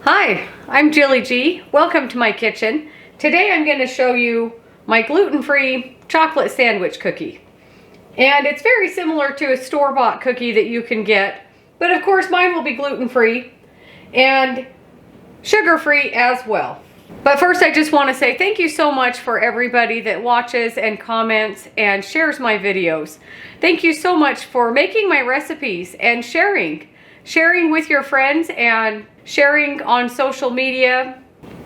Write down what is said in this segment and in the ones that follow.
Hi, I'm Jilly G. Welcome to my kitchen. Today I'm going to show you my gluten-free chocolate sandwich cookie. And it's very similar to a store-bought cookie that you can get, but of course mine will be gluten-free and sugar-free as well. But first I just want to say thank you so much for everybody that watches and comments and shares my videos. Thank you so much for making my recipes and sharing with your friends and sharing on social media.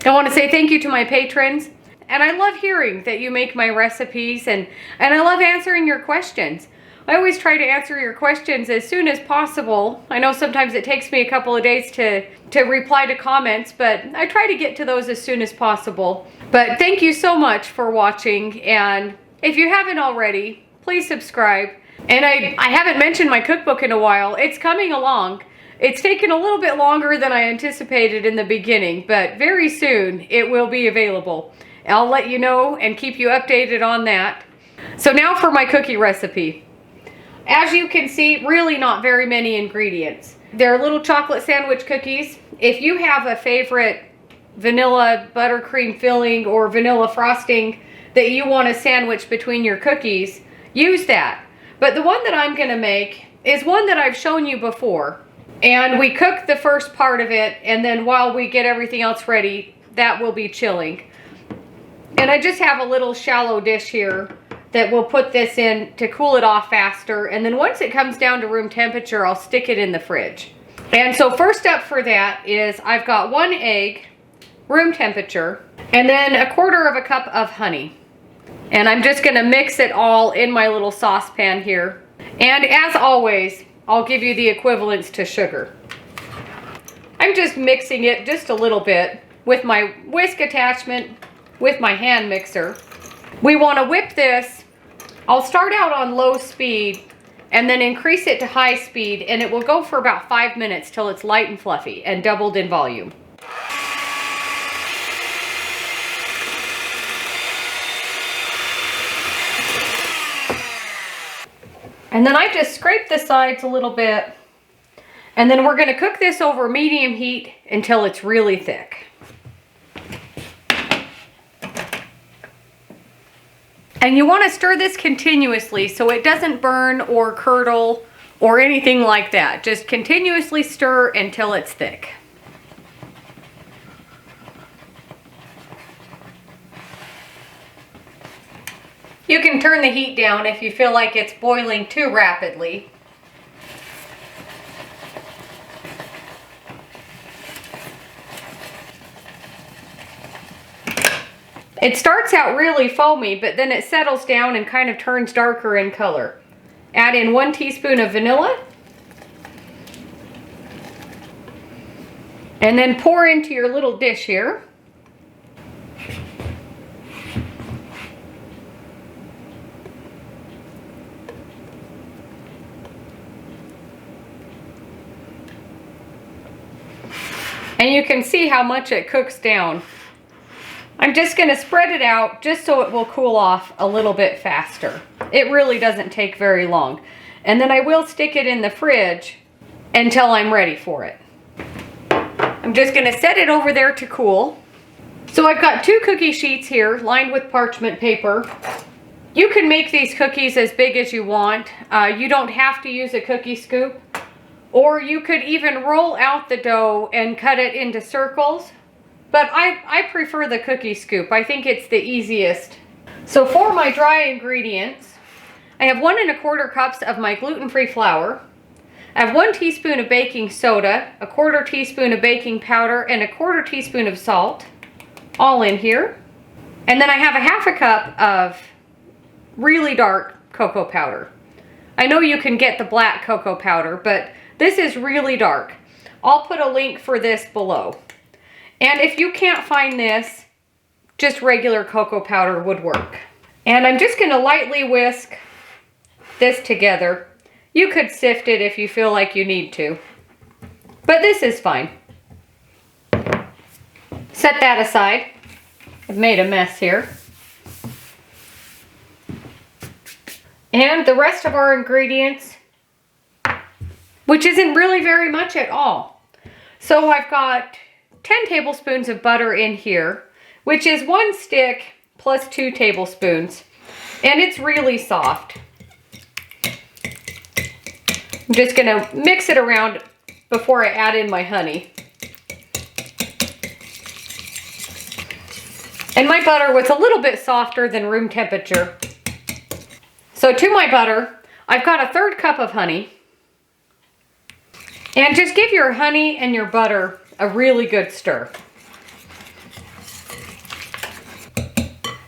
I want to say thank you to my patrons, and I love hearing that you make my recipes, and I love answering your questions. I always try to answer your questions as soon as possible. I know sometimes it takes me a couple of days to reply to comments, but I try to get to those as soon as possible. But thank you so much for watching, and if you haven't already, please subscribe. And I haven't mentioned my cookbook in a while. It's coming along. It's taken a little bit longer than I anticipated in the beginning, but very soon it will be available. I'll let you know and keep you updated on that. So now for my cookie recipe. As you can see, really not very many ingredients. They're little chocolate sandwich cookies. If you have a favorite vanilla buttercream filling or vanilla frosting that you want to sandwich between your cookies, use that. But the one that I'm going to make is one that I've shown you before. And we cook the first part of it, and then while we get everything else ready, that will be chilling. And I just have a little shallow dish here that we'll put this in to cool it off faster. And then once it comes down to room temperature, I'll stick it in the fridge. And so first up for that is I've got 1 egg, room temperature, and then 1/4 cup of honey. And I'm just gonna mix it all in my little saucepan here. And as always, I'll give you the equivalents to sugar. I'm just mixing it just a little bit with my whisk attachment with my hand mixer. We want to whip this. I'll start out on low speed and then increase it to high speed, and it will go for about 5 minutes till it's light and fluffy and doubled in volume. And then I just scrape the sides a little bit, and then we're going to cook this over medium heat until it's really thick. And you want to stir this continuously so it doesn't burn or curdle or anything like that. Just continuously stir until it's thick. You can turn the heat down if you feel like it's boiling too rapidly. It starts out really foamy, but then it settles down and kind of turns darker in color. Add in 1 teaspoon of vanilla. And then pour into your little dish here. And you can see how much it cooks down. I'm just going to spread it out just so it will cool off a little bit faster. It really doesn't take very long. And then I will stick it in the fridge until I'm ready for it. I'm just going to set it over there to cool. So I've got 2 cookie sheets here lined with parchment paper. You can make these cookies as big as you want. You don't have to use a cookie scoop. Or you could even roll out the dough and cut it into circles. But I prefer the cookie scoop. I think it's the easiest. So for my dry ingredients, I have 1 1/4 cups of my gluten-free flour. I have 1 teaspoon of baking soda, 1/4 teaspoon of baking powder, and 1/4 teaspoon of salt, all in here. And then I have 1/2 cup of really dark cocoa powder. I know you can get the black cocoa powder, but this is really dark. I'll put a link for this below. And if you can't find this, just regular cocoa powder would work. And I'm just going to lightly whisk this together. You could sift it if you feel like you need to, but this is fine. Set that aside. I've made a mess here. And the rest of our ingredients, which isn't really very much at all. So I've got 10 tablespoons of butter in here, which is 1 stick plus 2 tablespoons, and it's really soft. I'm just gonna mix it around before I add in my honey. And my butter was a little bit softer than room temperature. So to my butter, I've got a 1/3 cup of honey. And just give your honey and your butter a really good stir.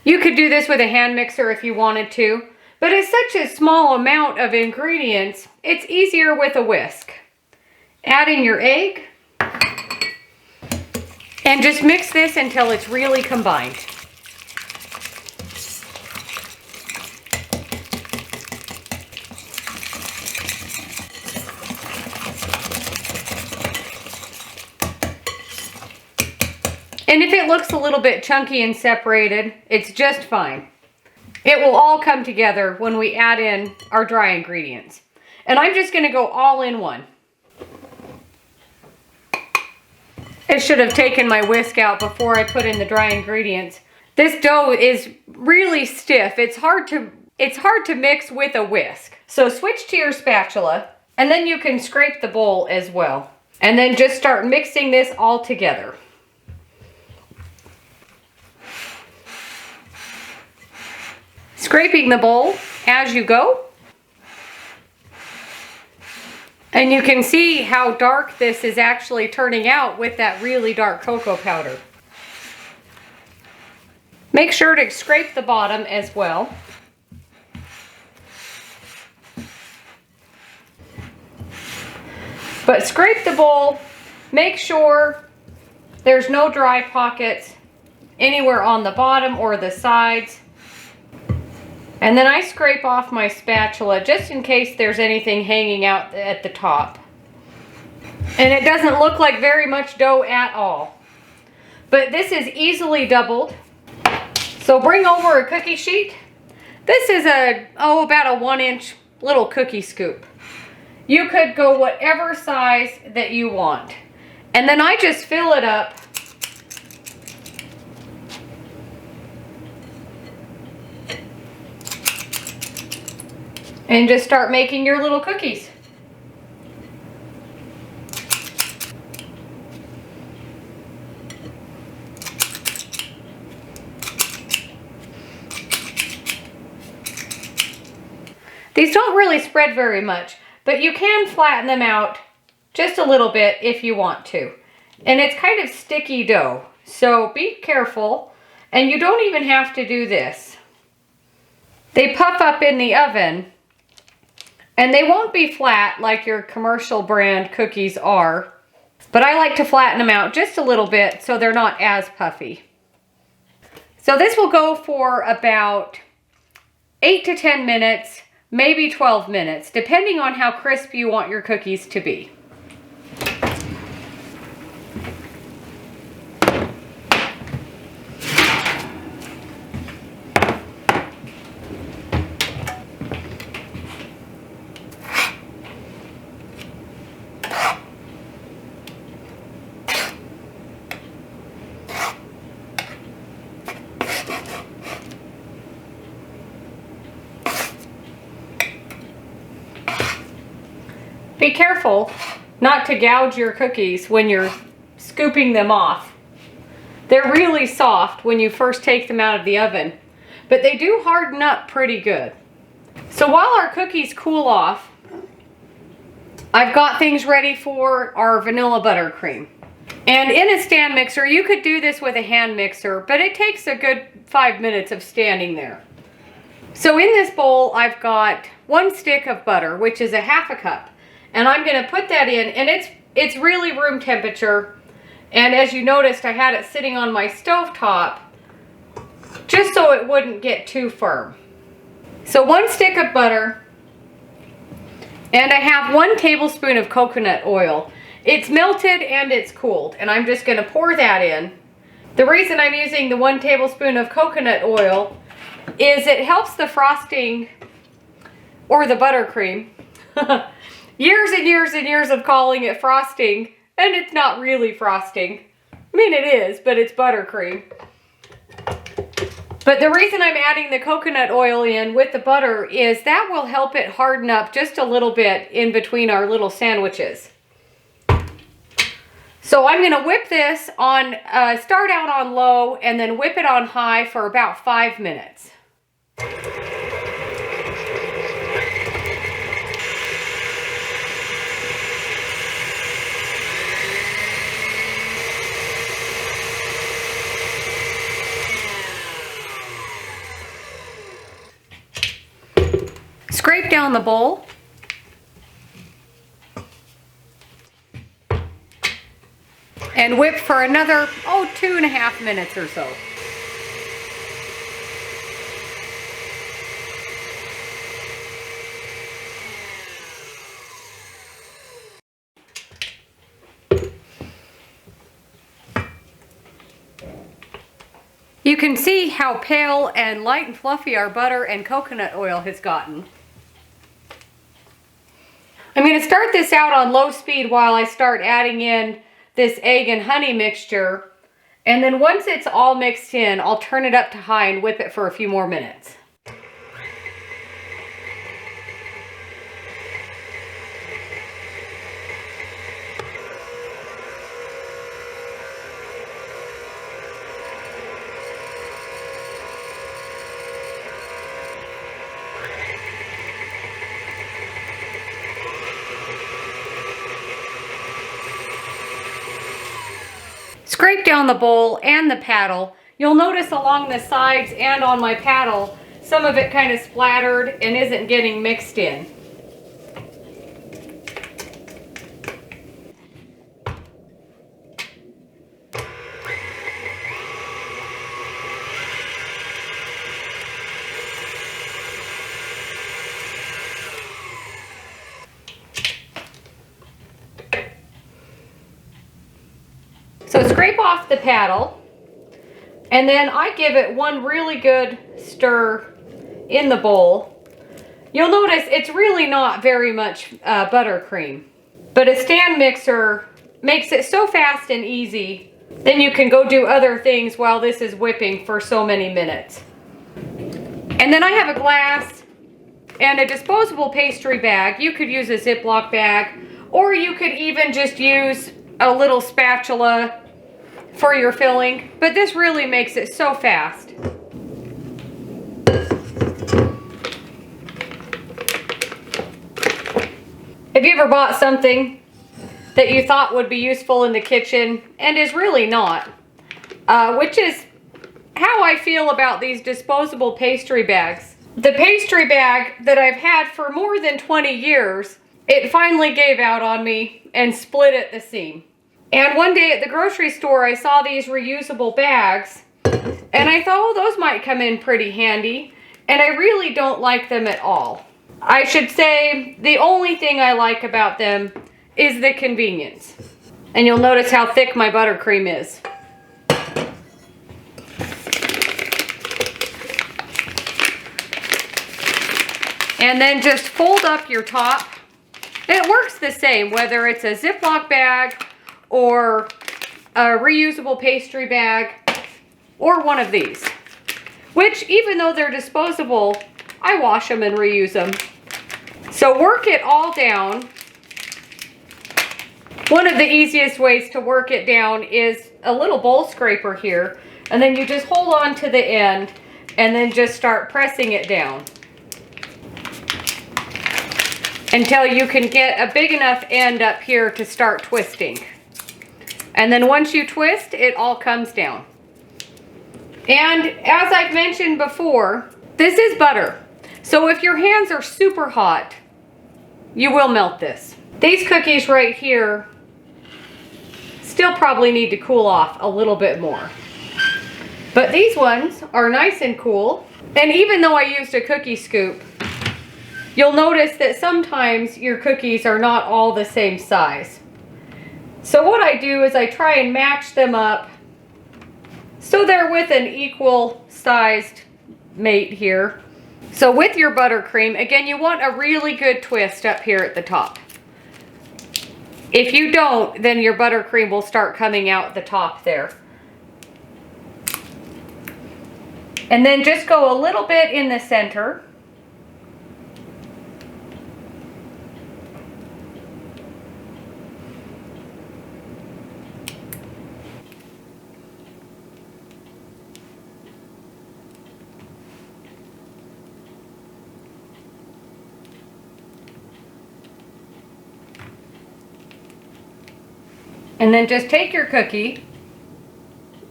You could do this with a hand mixer if you wanted to, but it's such a small amount of ingredients, it's easier with a whisk. Add in your egg, and just mix this until it's really combined. And if it looks a little bit chunky and separated, it's just fine. It will all come together when we add in our dry ingredients. And I'm just gonna go all in one. I should have taken my whisk out before I put in the dry ingredients. This dough is really stiff. It's hard to mix with a whisk. So switch to your spatula, and then you can scrape the bowl as well. And then just start mixing this all together. Scraping the bowl as you go. And you can see how dark this is actually turning out with that really dark cocoa powder. Make sure to scrape the bottom as well. But scrape the bowl, make sure there's no dry pockets anywhere on the bottom or the sides. And then I scrape off my spatula just in case there's anything hanging out at the top. And it doesn't look like very much dough at all. But this is easily doubled. So bring over a cookie sheet. This is about a 1-inch little cookie scoop. You could go whatever size that you want. And then I just fill it up . And just start making your little cookies. These don't really spread very much, but you can flatten them out just a little bit if you want to. And it's kind of sticky dough, so be careful. And you don't even have to do this. They puff up in the oven. And they won't be flat like your commercial brand cookies are, but I like to flatten them out just a little bit so they're not as puffy. So this will go for about 8 to 10 minutes, maybe 12 minutes, depending on how crisp you want your cookies to be. Be careful not to gouge your cookies when you're scooping them off. They're really soft when you first take them out of the oven, but they do harden up pretty good. So while our cookies cool off, I've got things ready for our vanilla buttercream. And in a stand mixer, you could do this with a hand mixer, but it takes a good 5 minutes of standing there. So in this bowl, I've got 1 stick of butter, which is a 1/2 cup. And I'm gonna put that in, and it's really room temperature. And as you noticed, I had it sitting on my stovetop just so it wouldn't get too firm. So 1 stick of butter, and I have 1 tablespoon of coconut oil. It's melted and it's cooled, and I'm just gonna pour that in. The reason I'm using the 1 tablespoon of coconut oil is it helps the frosting or the buttercream. Years and years and years of calling it frosting, and it's not really frosting. mean, it is, but it's buttercream. But the reason I'm adding the coconut oil in with the butter is that will help it harden up just a little bit in between our little sandwiches. So I'm going to whip this on, start out on low and then whip it on high for about 5 minutes. Scrape down the bowl. And whip for another, 2.5 minutes or so. You can see how pale and light and fluffy our butter and coconut oil has gotten. I'm going to start this out on low speed while I start adding in this egg and honey mixture. And then once it's all mixed in, I'll turn it up to high and whip it for a few more minutes. Scrape down the bowl and the paddle. You'll notice along the sides and on my paddle, some of it kind of splattered and isn't getting mixed in. So scrape off the paddle, and then I give it one really good stir in the bowl. You'll notice it's really not very much buttercream, but a stand mixer makes it so fast and easy, then you can go do other things while this is whipping for so many minutes. And then I have a glass and a disposable pastry bag. You could use a Ziploc bag, or you could even just use a little spatula for your filling, but this really makes it so fast. Have you ever bought something that you thought would be useful in the kitchen and is really not? Which is how I feel about these disposable pastry bags. The pastry bag that I've had for more than 20 years, it finally gave out on me and split at the seam. And one day at the grocery store, I saw these reusable bags, and I thought, oh, those might come in pretty handy, and I really don't like them at all. I should say the only thing I like about them is the convenience. And you'll notice how thick my buttercream is. And then just fold up your top. It works the same, whether it's a Ziploc bag, or a reusable pastry bag, or one of these. Which, even though they're disposable, I wash them and reuse them. So work it all down. One of the easiest ways to work it down is a little bowl scraper here, and then you just hold on to the end, and then just start pressing it down until you can get a big enough end up here to start twisting. And then once you twist, it all comes down. And as I've mentioned before, this is butter. So if your hands are super hot, you will melt this. These cookies right here still probably need to cool off a little bit more. But these ones are nice and cool. And even though I used a cookie scoop, you'll notice that sometimes your cookies are not all the same size. So what I do is I try and match them up so they're with an equal sized mate here. So with your buttercream, again, you want a really good twist up here at the top. If you don't, then your buttercream will start coming out the top there. And then just go a little bit in the center. And then just take your cookie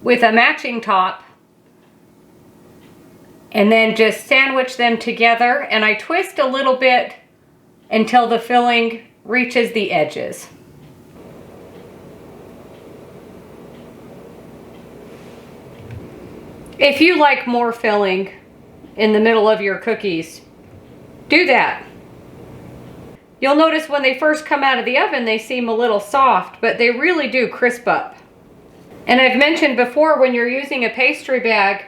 with a matching top and then just sandwich them together, and I twist a little bit until the filling reaches the edges. If you like more filling in the middle of your cookies, do that. You'll notice when they first come out of the oven, they seem a little soft, but they really do crisp up. And I've mentioned before, when you're using a pastry bag,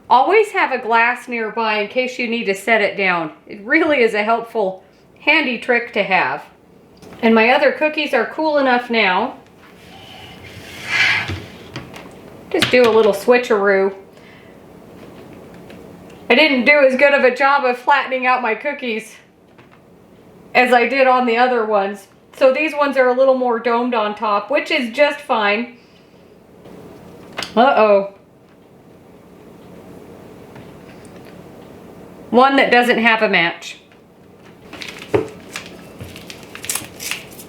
always have a glass nearby in case you need to set it down. It really is a helpful, handy trick to have. And my other cookies are cool enough now. Just do a little switcheroo. I didn't do as good of a job of flattening out my cookies as I did on the other ones. So these ones are a little more domed on top, which is just fine. Uh-oh. One that doesn't have a match.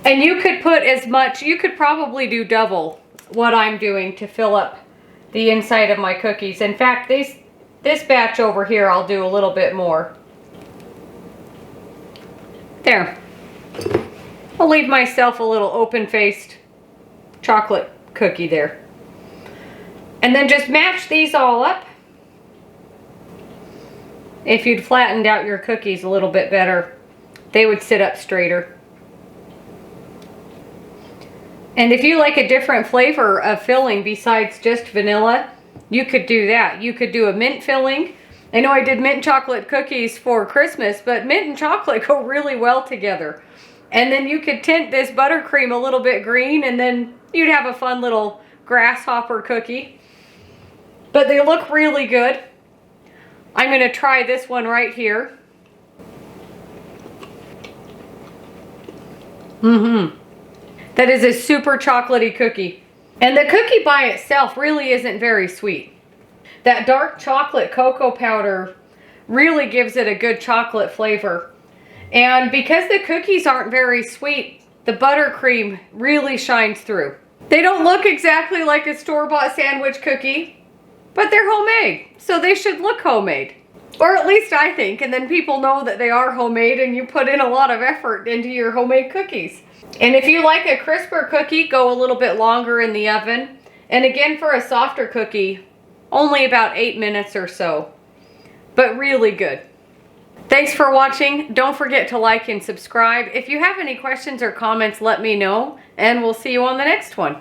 And you could put as much, you could probably do double what I'm doing to fill up the inside of my cookies. In fact, this batch over here, I'll do a little bit more. There. I'll leave myself a little open-faced chocolate cookie there. And then just match these all up. If you'd flattened out your cookies a little bit better, they would sit up straighter. And if you like a different flavor of filling besides just vanilla, you could do that. You could do a mint filling. I know I did mint chocolate cookies for Christmas, but mint and chocolate go really well together. And then you could tint this buttercream a little bit green, and then you'd have a fun little grasshopper cookie. But they look really good. I'm going to try this one right here. That is a super chocolatey cookie. And the cookie by itself really isn't very sweet. That dark chocolate cocoa powder really gives it a good chocolate flavor. And because the cookies aren't very sweet, the buttercream really shines through. They don't look exactly like a store-bought sandwich cookie, but they're homemade, so they should look homemade. Or at least I think, and then people know that they are homemade and you put in a lot of effort into your homemade cookies. And if you like a crisper cookie, go a little bit longer in the oven. And again, for a softer cookie, only about 8 minutes or so, but really good. Thanks for watching. Don't forget to like and subscribe. If you have any questions or comments, let me know, and we'll see you on the next one.